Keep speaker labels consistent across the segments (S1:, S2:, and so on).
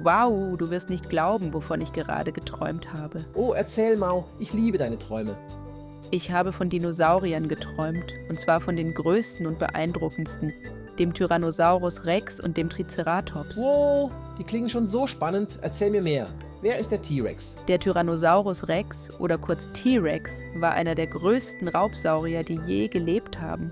S1: Wow, du wirst nicht glauben, wovon ich gerade geträumt habe.
S2: Oh, erzähl, Mau, ich liebe deine Träume.
S1: Ich habe von Dinosauriern geträumt, und zwar von den größten und beeindruckendsten, dem Tyrannosaurus Rex und dem Triceratops.
S2: Wow, die klingen schon so spannend. Erzähl mir mehr. Wer ist der T-Rex?
S1: Der Tyrannosaurus Rex, oder kurz T-Rex, war einer der größten Raubsaurier, die je gelebt haben.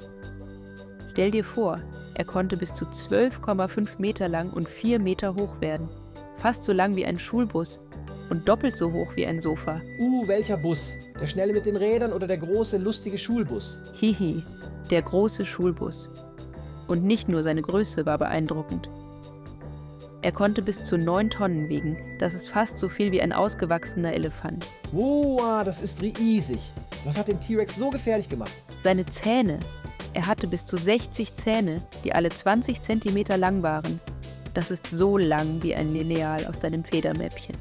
S1: Stell dir vor, er konnte bis zu 12,5 Meter lang und 4 Meter hoch werden. Fast so lang wie ein Schulbus und doppelt so hoch wie ein Sofa.
S2: Welcher Bus? Der schnelle mit den Rädern oder der große, lustige Schulbus?
S1: Hihi, der große Schulbus. Und nicht nur seine Größe war beeindruckend. Er konnte bis zu 9 Tonnen wiegen. Das ist fast so viel wie ein ausgewachsener Elefant.
S2: Wow, das ist riesig. Was hat den T-Rex so gefährlich gemacht?
S1: Seine Zähne. Er hatte bis zu 60 Zähne, die alle 20 Zentimeter lang waren. Das ist so lang wie ein Lineal aus deinem Federmäppchen.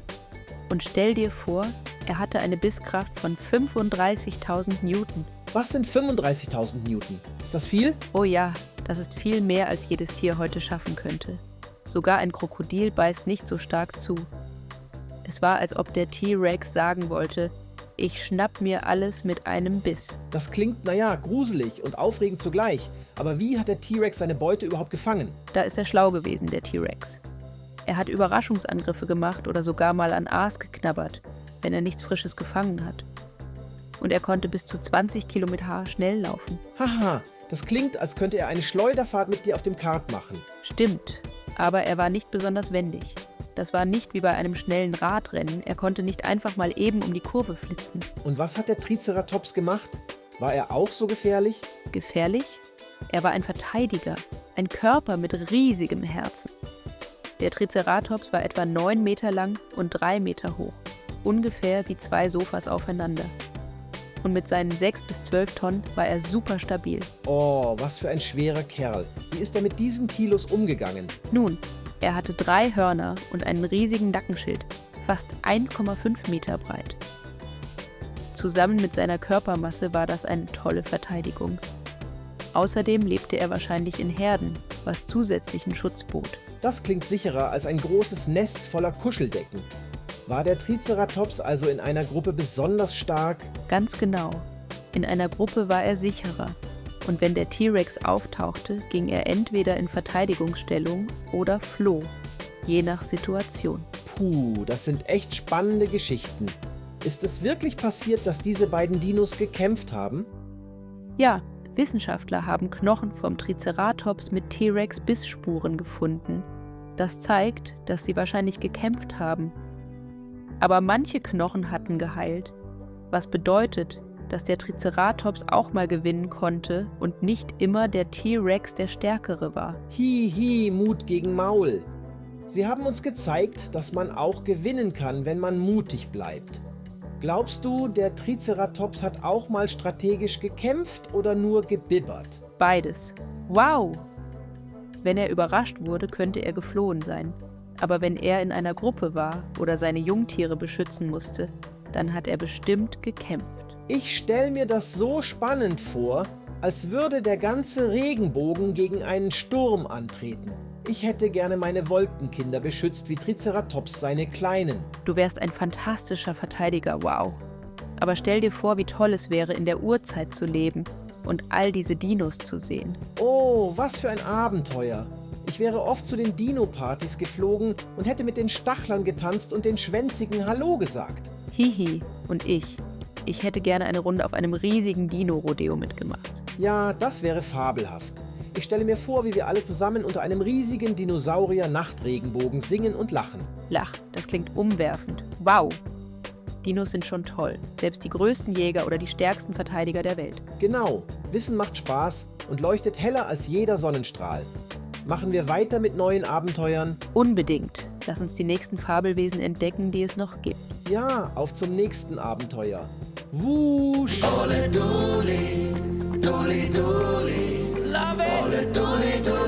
S1: Und stell dir vor, er hatte eine Bisskraft von 35.000 Newton.
S2: Was sind 35.000 Newton? Ist das viel?
S1: Oh ja, das ist viel mehr, als jedes Tier heute schaffen könnte. Sogar ein Krokodil beißt nicht so stark zu. Es war, als ob der T-Rex sagen wollte, ich schnapp mir alles mit einem Biss.
S2: Das klingt, gruselig und aufregend zugleich. Aber wie hat der T-Rex seine Beute überhaupt gefangen?
S1: Da ist er schlau gewesen, der T-Rex. Er hat Überraschungsangriffe gemacht oder sogar mal an Aas geknabbert, wenn er nichts Frisches gefangen hat. Und er konnte bis zu 20 Kilometer schnell laufen.
S2: Haha, das klingt, als könnte er eine Schleuderfahrt mit dir auf dem Kart machen.
S1: Stimmt, aber er war nicht besonders wendig. Das war nicht wie bei einem schnellen Radrennen, er konnte nicht einfach mal eben um die Kurve flitzen.
S2: Und was hat der Triceratops gemacht? War er auch so gefährlich?
S1: Gefährlich? Er war ein Verteidiger, ein Körper mit riesigem Herzen. Der Triceratops war etwa 9 Meter lang und 3 Meter hoch, ungefähr wie 2 Sofas aufeinander. Und mit seinen 6 bis 12 Tonnen war er super stabil.
S2: Oh, was für ein schwerer Kerl. Wie ist er mit diesen Kilos umgegangen?
S1: Nun, er hatte 3 Hörner und einen riesigen Nackenschild, fast 1,5 Meter breit. Zusammen mit seiner Körpermasse war das eine tolle Verteidigung. Außerdem lebte er wahrscheinlich in Herden, was zusätzlichen Schutz bot.
S2: Das klingt sicherer als ein großes Nest voller Kuscheldecken. War der Triceratops also in einer Gruppe besonders stark?
S1: Ganz genau. In einer Gruppe war er sicherer. Und wenn der T-Rex auftauchte, ging er entweder in Verteidigungsstellung oder floh, je nach Situation.
S2: Puh, das sind echt spannende Geschichten. Ist es wirklich passiert, dass diese beiden Dinos gekämpft haben?
S1: Ja, Wissenschaftler haben Knochen vom Triceratops mit T-Rex-Bissspuren gefunden. Das zeigt, dass sie wahrscheinlich gekämpft haben. Aber manche Knochen hatten geheilt, was bedeutet, dass der Triceratops auch mal gewinnen konnte und nicht immer der T-Rex der Stärkere war.
S2: Hihi, Mut gegen Maul. Sie haben uns gezeigt, dass man auch gewinnen kann, wenn man mutig bleibt. Glaubst du, der Triceratops hat auch mal strategisch gekämpft oder nur gebibbert?
S1: Beides. Wow! Wenn er überrascht wurde, könnte er geflohen sein. Aber wenn er in einer Gruppe war oder seine Jungtiere beschützen musste, dann hat er bestimmt gekämpft.
S2: Ich stelle mir das so spannend vor, als würde der ganze Regenbogen gegen einen Sturm antreten. Ich hätte gerne meine Wolkenkinder beschützt wie Triceratops seine Kleinen.
S1: Du wärst ein fantastischer Verteidiger, wow. Aber stell dir vor, wie toll es wäre, in der Urzeit zu leben und all diese Dinos zu sehen.
S2: Oh, was für ein Abenteuer. Ich wäre oft zu den Dino-Partys geflogen und hätte mit den Stachlern getanzt und den Schwänzigen Hallo gesagt.
S1: Hihi, und ich. Ich hätte gerne eine Runde auf einem riesigen Dino-Rodeo mitgemacht.
S2: Ja, das wäre fabelhaft. Ich stelle mir vor, wie wir alle zusammen unter einem riesigen Dinosaurier-Nachtregenbogen singen und lachen.
S1: Lach, das klingt umwerfend. Wow! Dinos sind schon toll. Selbst die größten Jäger oder die stärksten Verteidiger der Welt.
S2: Genau, Wissen macht Spaß und leuchtet heller als jeder Sonnenstrahl. Machen wir weiter mit neuen Abenteuern?
S1: Unbedingt. Lass uns die nächsten Fabelwesen entdecken, die es noch gibt.
S2: Ja, auf zum nächsten Abenteuer. Wusch!
S3: Ole doli, doli doli, love it. Ole doli doli.